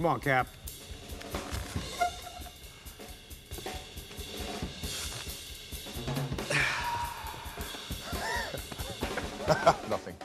Come on, Cap. Nothing.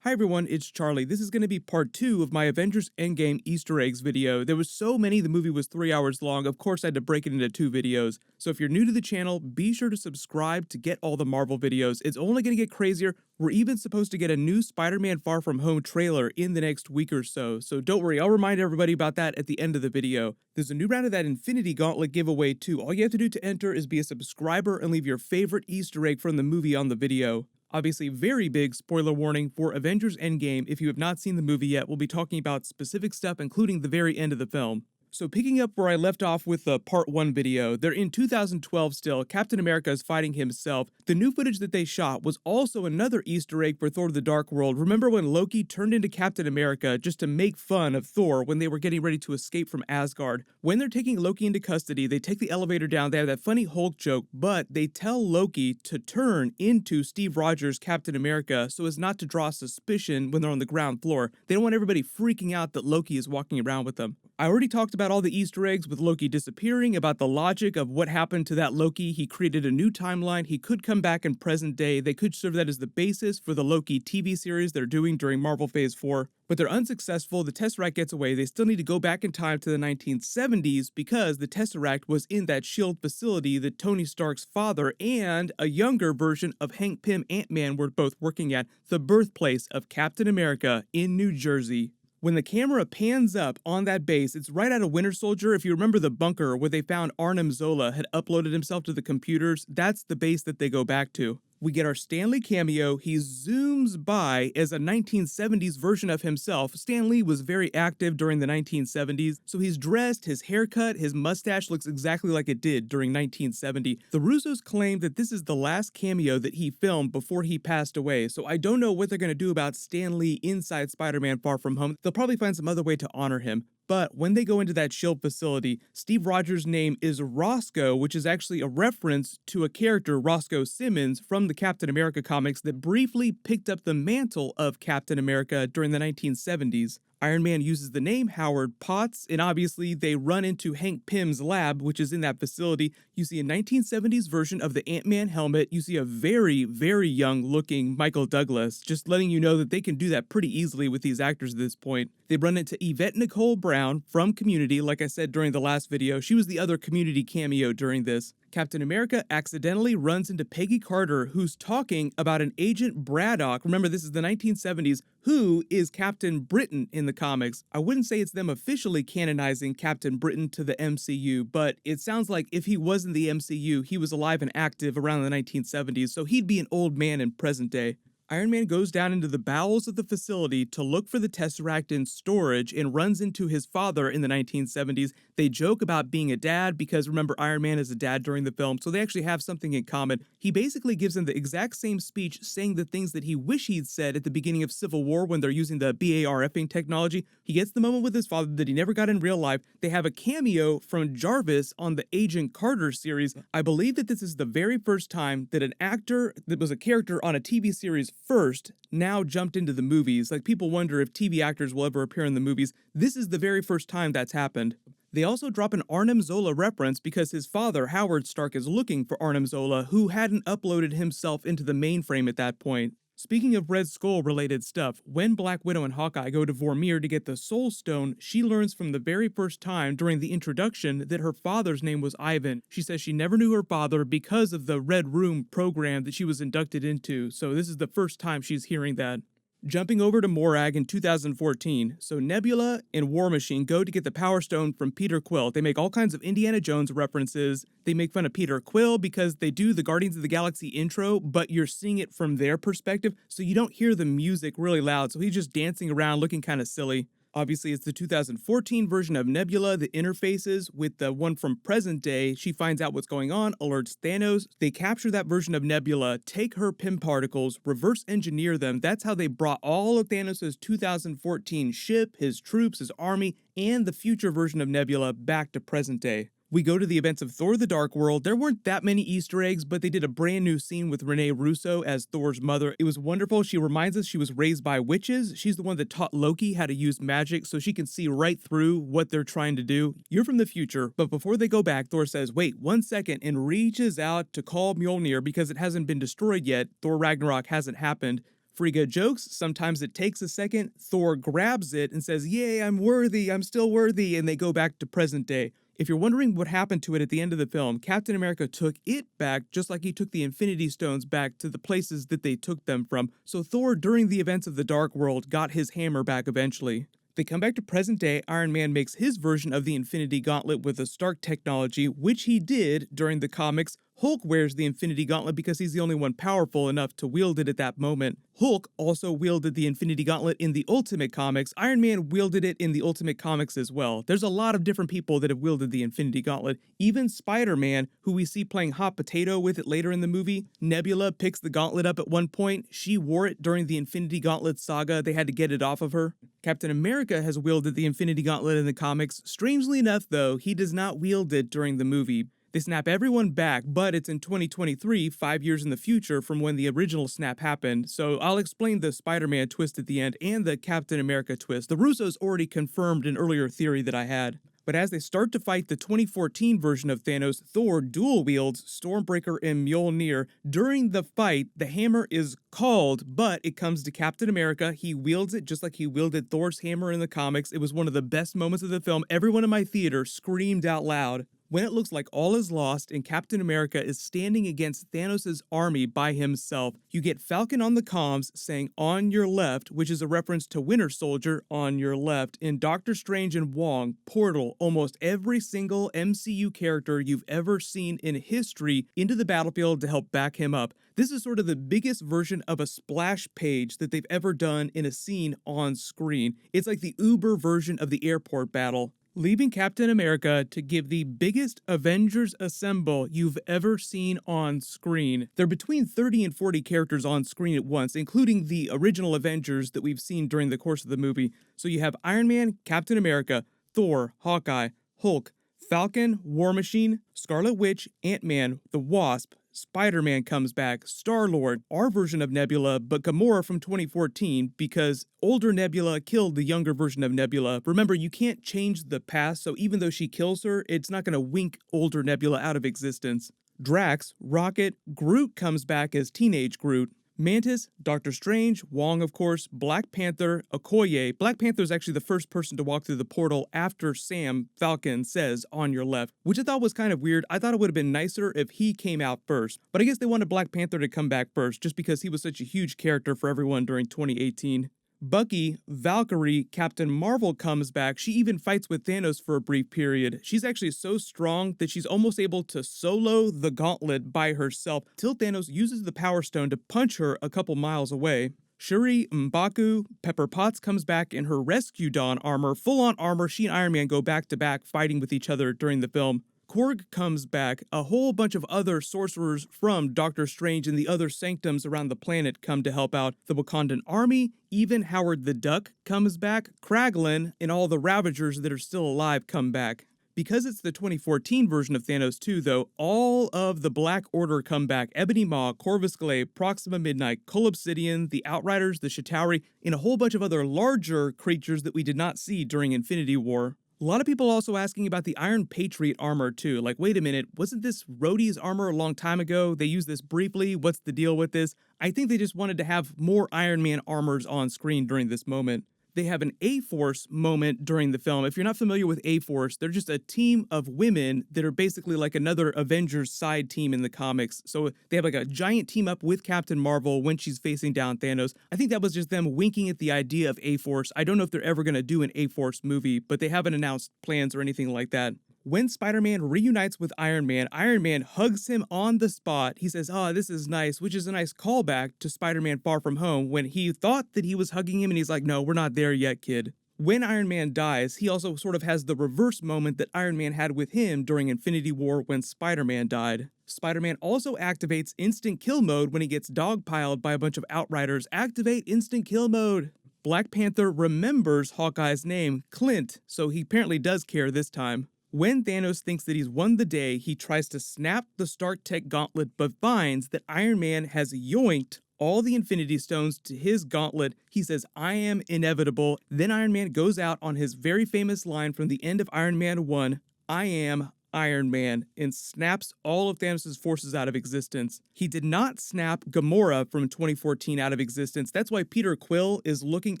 Hi everyone, it's Charlie. This is going to be part 2 of my Avengers Endgame Easter Eggs video. There was so many, the movie was 3 hours long. Of course I had to break it into 2 videos. So if you're new to the channel, be sure to subscribe to get all the Marvel videos. It's only going to get crazier. We're even supposed to get a new Spider-Man Far From Home trailer in the next week or so. So don't worry, I'll remind everybody about that at the end of the video. There's a new round of that Infinity Gauntlet giveaway too. All you have to do to enter is be a subscriber and leave your favorite Easter egg from the movie on the video. Obviously, very big spoiler warning for Avengers Endgame. If you have not seen the movie yet, we'll be talking about specific stuff, including the very end of the film. So picking up where I left off with the part 1 video, they're in 2012 still. Captain America is fighting himself. The new footage that they shot was also another Easter egg for Thor: The Dark World. Remember when Loki turned into Captain America just to make fun of Thor when they were getting ready to escape from Asgard? When they're taking Loki into custody, they take the elevator down. They have that funny Hulk joke, but they tell Loki to turn into Steve Rogers' Captain America so as not to draw suspicion when they're on the ground floor. They don't want everybody freaking out that Loki is walking around with them. I already talked about all the Easter eggs with Loki disappearing, about the logic of what happened to that Loki. He created a new timeline. He could come back in present day. They could serve that as the basis for the Loki TV series they're doing during Marvel Phase 4. But they're unsuccessful. The Tesseract gets away. They still need to go back in time to the 1970s because the Tesseract was in that S.H.I.E.L.D. facility that Tony Stark's father and a younger version of Hank Pym Ant-Man were both working at, the birthplace of Captain America in New Jersey. When the camera pans up on that base, it's right out of Winter Soldier. If you remember the bunker where they found Arnim Zola had uploaded himself to the computers, that's the base that they go back to. We get our Stan Lee cameo. He zooms by as a 1970s version of himself. Stan Lee was very active during the 1970s, so he's dressed, his haircut, his mustache looks exactly like it did during 1970. The Russos claim that this is the last cameo that he filmed before he passed away, so I don't know what they're going to do about Stan Lee inside Spider-Man Far From Home. They'll probably find some other way to honor him. But when they go into that S.H.I.E.L.D. facility, Steve Rogers' name is Roscoe, which is actually a reference to a character, Roscoe Simmons, from the Captain America comics that briefly picked up the mantle of Captain America during the 1970s. Iron Man uses the name Howard Potts, and obviously they run into Hank Pym's lab, which is in that facility. You see a 1970s version of the Ant-Man helmet. You see a very, very young-looking Michael Douglas, just letting you know that they can do that pretty easily with these actors at this point. They run into Yvette Nicole Brown from Community, like I said during the last video. She was the other Community cameo during this. Captain America accidentally runs into Peggy Carter, who's talking about an Agent Braddock. Remember, this is the 1970s, who is Captain Britain in the comics. I wouldn't say it's them officially canonizing Captain Britain to the MCU, but it sounds like if he was in the MCU, he was alive and active around the 1970s, so he'd be an old man in present day. Iron Man goes down into the bowels of the facility to look for the Tesseract in storage and runs into his father in the 1970s. They joke about being a dad because remember Iron Man is a dad during the film, so they actually have something in common. He basically gives him the exact same speech saying the things that he wish he'd said at the beginning of Civil War when they're using the BARFing technology. He gets the moment with his father that he never got in real life. They have a cameo from Jarvis on the Agent Carter series. I believe that this is the very first time that an actor that was a character on a TV series first now jumped into the movies. Like people wonder if TV actors will ever appear in the movies. This is the very first time that's happened. They also drop an Arnim Zola reference because his father, Howard Stark, is looking for Arnim Zola, who hadn't uploaded himself into the mainframe at that point. Speaking of Red Skull related stuff, when Black Widow and Hawkeye go to Vormir to get the Soul Stone, she learns from the very first time during the introduction that her father's name was Ivan. She says she never knew her father because of the Red Room program that she was inducted into, so this is the first time she's hearing that. Jumping over to Morag in 2014, so Nebula and War Machine go to get the Power Stone from Peter Quill. They make all kinds of Indiana Jones references. They make fun of Peter Quill because they do the Guardians of the Galaxy intro, but you're seeing it from their perspective, so you don't hear the music really loud, so he's just dancing around looking kind of silly. Obviously, it's the 2014 version of Nebula that interfaces with the one from present day. She finds out what's going on, alerts Thanos. They capture that version of Nebula, take her Pym particles, reverse engineer them. That's how they brought all of Thanos' 2014 ship, his troops, his army, and the future version of Nebula back to present day. We go to the events of Thor the Dark World. There weren't that many Easter eggs, but they did a brand new scene with Renee Russo as Thor's mother. It was wonderful. She reminds us she was raised by witches. She's the one that taught Loki how to use magic, so she can see right through what they're trying to do. You're from the future, but before they go back, Thor says, wait 1 second, and reaches out to call Mjolnir because it hasn't been destroyed yet. Thor Ragnarok hasn't happened. Frigga jokes, sometimes it takes a second. Thor grabs it and says, yay, I'm worthy, I'm still worthy, and they go back to present day. If you're wondering what happened to it at the end of the film, Captain America took it back just like he took the Infinity Stones back to the places that they took them from. So Thor, during the events of the Dark World, got his hammer back eventually. They come back to present day. Iron Man makes his version of the Infinity Gauntlet with the Stark technology, which he did during the comics. Hulk wears the Infinity Gauntlet because he's the only one powerful enough to wield it at that moment. Hulk also wielded the Infinity Gauntlet in the Ultimate Comics. Iron Man wielded it in the Ultimate Comics as well. There's a lot of different people that have wielded the Infinity Gauntlet. Even Spider-Man, who we see playing hot potato with it later in the movie. Nebula picks the gauntlet up at one point. She wore it during the Infinity Gauntlet saga. They had to get it off of her. Captain America has wielded the Infinity Gauntlet in the comics. Strangely enough, though, he does not wield it during the movie. They snap everyone back, but it's in 2023, 5 years in the future from when the original snap happened, so I'll explain the Spider-Man twist at the end and the Captain America twist. The Russos already confirmed an earlier theory that I had. But as they start to fight the 2014 version of Thanos, Thor dual wields Stormbreaker and Mjolnir. During the fight, the hammer is called, but it comes to Captain America. He wields it just like he wielded Thor's hammer in the comics. It was one of the best moments of the film. Everyone in my theater screamed out loud. When it looks like all is lost and Captain America is standing against Thanos' army by himself, you get Falcon on the comms saying on your left, which is a reference to Winter Soldier on your left. In Doctor Strange and Wong, Portal, almost every single MCU character you've ever seen in history into the battlefield to help back him up. This is sort of the biggest version of a splash page that they've ever done in a scene on screen. It's like the Uber version of the airport battle. Leaving Captain America to give the biggest Avengers Assemble you've ever seen on screen. There are between 30 and 40 characters on screen at once, including the original Avengers that we've seen during the course of the movie. So you have Iron Man, Captain America, Thor, Hawkeye, Hulk, Falcon, War Machine, Scarlet Witch, Ant-Man, the Wasp, Spider-Man comes back, Star-Lord, our version of Nebula, but Gamora from 2014 because older Nebula killed the younger version of Nebula. Remember, you can't change the past, so even though she kills her, it's not going to wink older Nebula out of existence. Drax, Rocket, Groot comes back as teenage Groot. Mantis, Doctor Strange, Wong, of course, Black Panther, Okoye. Black Panther is actually the first person to walk through the portal after Sam Falcon says on your left, which I thought was kind of weird. I thought it would have been nicer if he came out first, but I guess they wanted Black Panther to come back first just because he was such a huge character for everyone during 2018. Bucky, Valkyrie, Captain Marvel comes back. She even fights with Thanos for a brief period. She's actually so strong that she's almost able to solo the gauntlet by herself till Thanos uses the Power Stone to punch her a couple miles away. Shuri, M'Baku, Pepper Potts comes back in her Rescue Dawn armor. Full-on armor, she and Iron Man go back-to-back fighting with each other during the film. Korg comes back. A whole bunch of other sorcerers from Doctor Strange and the other sanctums around the planet come to help out. The Wakandan army, even Howard the Duck comes back. Kraglin and all the Ravagers that are still alive come back. Because it's the 2014 version of Thanos too, though, all of the Black Order come back. Ebony Maw, Corvus Glaive, Proxima Midnight, Cull Obsidian, the Outriders, the Chitauri, and a whole bunch of other larger creatures that we did not see during Infinity War. A lot of people also asking about the Iron Patriot armor too. Like, wait a minute, wasn't this Rhodey's armor a long time ago? They used this briefly. What's the deal with this? I think they just wanted to have more Iron Man armors on screen during this moment. They have an A-Force moment during the film. If you're not familiar with A-Force, they're just a team of women that are basically like another Avengers side team in the comics. So they have like a giant team up with Captain Marvel when she's facing down Thanos. I think that was just them winking at the idea of A-Force. I don't know if they're ever going to do an A-Force movie, but they haven't announced plans or anything like that. When Spider-Man reunites with Iron Man hugs him on the spot. He says, "Oh, this is nice," which is a nice callback to Spider-Man Far From Home when he thought that he was hugging him and he's like, "No, we're not there yet, kid." When Iron Man dies, he also sort of has the reverse moment that Iron Man had with him during Infinity War when Spider-Man died. Spider-Man also activates instant kill mode when he gets dogpiled by a bunch of Outriders. Activate instant kill mode. Black Panther remembers Hawkeye's name, Clint, so he apparently does care this time. When Thanos thinks that he's won the day, he tries to snap the Stark Tech gauntlet but finds that Iron Man has yoinked all the Infinity Stones to his gauntlet. He says, "I am inevitable." Then Iron Man goes out on his very famous line from the end of Iron Man 1, "I am Iron Man," and snaps all of Thanos' forces out of existence. He did not snap Gamora from 2014 out of existence. That's why Peter Quill is looking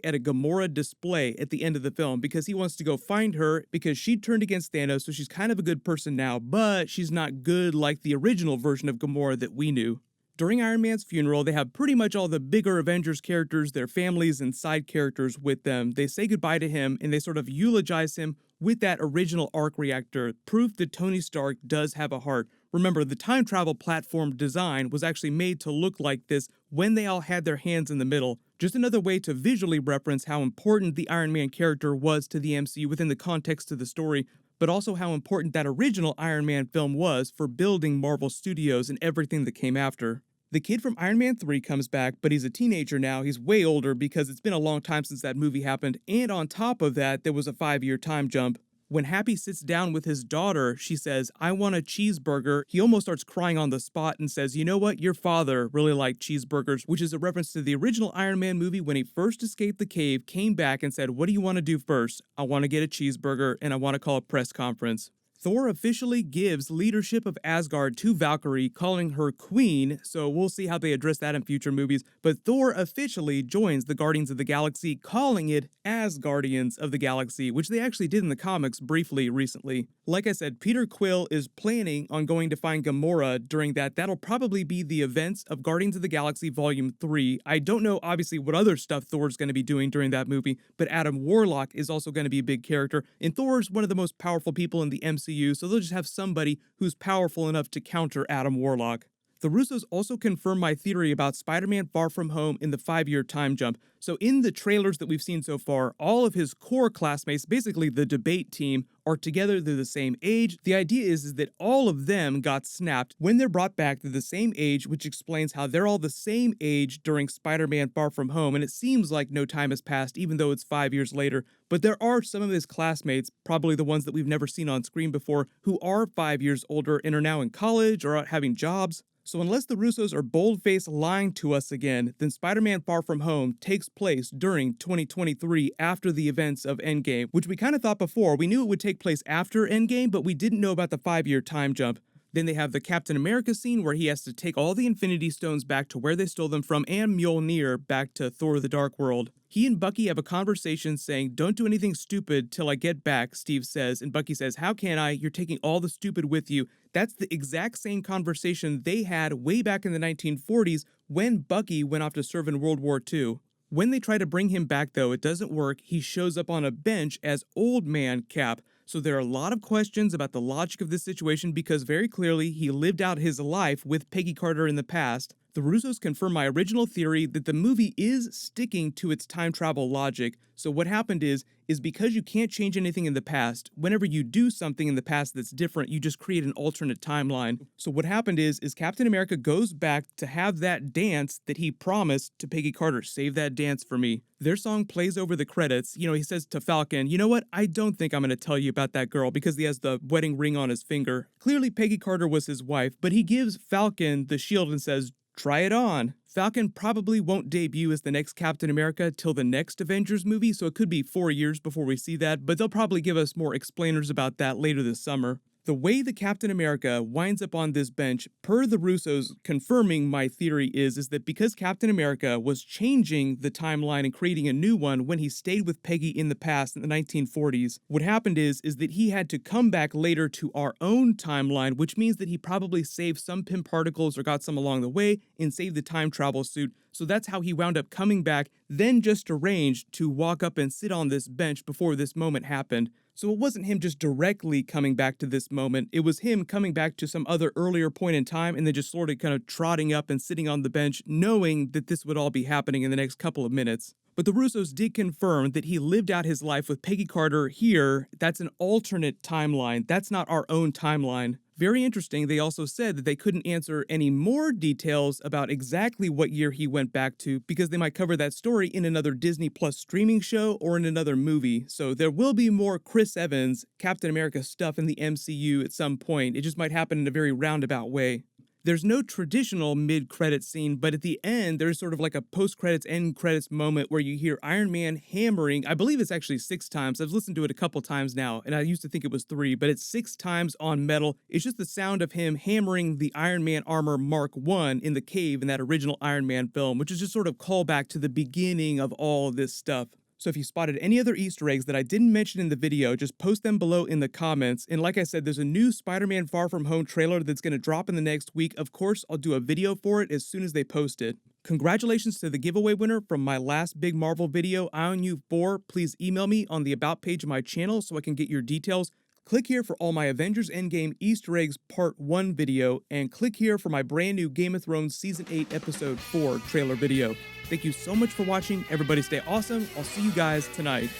at a Gamora display at the end of the film, because he wants to go find her, because she turned against Thanos, so she's kind of a good person now, but she's not good like the original version of Gamora that we knew. During Iron Man's funeral, they have pretty much all the bigger Avengers characters, their families, and side characters with them. They say goodbye to him, and they sort of eulogize him with that original arc reactor, proof that Tony Stark does have a heart. Remember, the time travel platform design was actually made to look like this when they all had their hands in the middle. Just another way to visually reference how important the Iron Man character was to the MCU within the context of the story, but also how important that original Iron Man film was for building Marvel Studios and everything that came after. The kid from Iron Man 3 comes back, but he's a teenager now. He's way older because it's been a long time since that movie happened, and on top of that, there was a 5-year time jump. When Happy sits down with his daughter, she says, "I want a cheeseburger." He almost starts crying on the spot and says, "You know what? Your father really liked cheeseburgers," which is a reference to the original Iron Man movie when he first escaped the cave, came back and said, "What do you want to do first?" "I want to get a cheeseburger and I want to call a press conference." Thor officially gives leadership of Asgard to Valkyrie, calling her queen, so we'll see how they address that in future movies, but Thor officially joins the Guardians of the Galaxy, calling it as Guardians of the Galaxy, which they actually did in the comics briefly recently. Like I said, Peter Quill is planning on going to find Gamora during that. That'll probably be the events of Guardians of the Galaxy Volume 3. I don't know, obviously, what other stuff Thor's going to be doing during that movie, but Adam Warlock is also going to be a big character, and Thor's one of the most powerful people in the MCU, so they'll just have somebody who's powerful enough to counter Adam Warlock. The Russos also confirmed my theory about Spider-Man Far From Home in the 5-year time jump. So in the trailers that we've seen so far, all of his core classmates, basically the debate team, are together. They're the same age. The idea is that all of them got snapped. When they're brought back, they're the same age, which explains how they're all the same age during Spider-Man Far From Home, and it seems like no time has passed, even though it's 5 years later. But there are some of his classmates, probably the ones that we've never seen on screen before, who are 5 years older and are now in college or out having jobs. So unless the Russos are bold-faced lying to us again, then Spider-Man Far From Home takes place during 2023 after the events of Endgame, which we kind of thought before. We knew it would take place after Endgame, but we didn't know about the 5-year time jump. Then they have the Captain America scene where he has to take all the Infinity Stones back to where they stole them from, and Mjolnir back to Thor the Dark World. He and Bucky have a conversation saying, "Don't do anything stupid till I get back," Steve says, and Bucky says, "How can I? You're taking all the stupid with you." That's the exact same conversation they had way back in the 1940s when Bucky went off to serve in World War II. When they try to bring him back, though, it doesn't work. He shows up on a bench as Old Man Cap. So there are a lot of questions about the logic of this situation because very clearly he lived out his life with Peggy Carter in the past. The Russos confirm my original theory that the movie is sticking to its time travel logic. So what happened is because you can't change anything in the past, whenever you do something in the past that's different, you just create an alternate timeline. So what happened is Captain America goes back to have that dance that he promised to Peggy Carter. "Save that dance for me." Their song plays over the credits. He says to Falcon, "You know what? I don't think I'm going to tell you about that girl," because he has the wedding ring on his finger. Clearly Peggy Carter was his wife, but he gives Falcon the shield and says, "Try it on." Falcon probably won't debut as the next Captain America till the next Avengers movie, so it could be 4 years before we see that, but they'll probably give us more explainers about that later this summer. The way the Captain America winds up on this bench, per the Russos confirming my theory, is that because Captain America was changing the timeline and creating a new one when he stayed with Peggy in the past in the 1940s, what happened is that he had to come back later to our own timeline, which means that he probably saved some Pym particles or got some along the way and saved the time travel suit. So that's how he wound up coming back, then just arranged to walk up and sit on this bench before this moment happened. So it wasn't him just directly coming back to this moment, it was him coming back to some other earlier point in time and then just sort of kind of trotting up and sitting on the bench, knowing that this would all be happening in the next couple of minutes. But the Russos did confirm that he lived out his life with Peggy Carter here. That's an alternate timeline. That's not our own timeline. Very interesting, they also said that they couldn't answer any more details about exactly what year he went back to because they might cover that story in another Disney Plus streaming show or in another movie. So there will be more Chris Evans, Captain America stuff in the MCU at some point. It just might happen in a very roundabout way. There's no traditional mid-credits scene, but at the end, there's sort of like a post-credits, end-credits moment where you hear Iron Man hammering. I believe it's actually 6 times. I've listened to it a couple times now, and I used to think it was 3, but it's 6 times on metal. It's just the sound of him hammering the Iron Man armor Mark I in the cave in that original Iron Man film, which is just sort of callback to the beginning of all of this stuff. So if you spotted any other Easter eggs that I didn't mention in the video, just post them below in the comments. And like I said, there's a new Spider-Man Far From Home trailer that's going to drop in the next week. Of course, I'll do a video for it as soon as they post it. Congratulations to the giveaway winner from my last big Marvel video, IONU4. Please email me on the About page of my channel so I can get your details. Click here for all my Avengers Endgame Easter Eggs Part 1 video, and click here for my brand new Game of Thrones Season 8 Episode 4 trailer video. Thank you so much for watching. Everybody stay awesome. I'll see you guys tonight.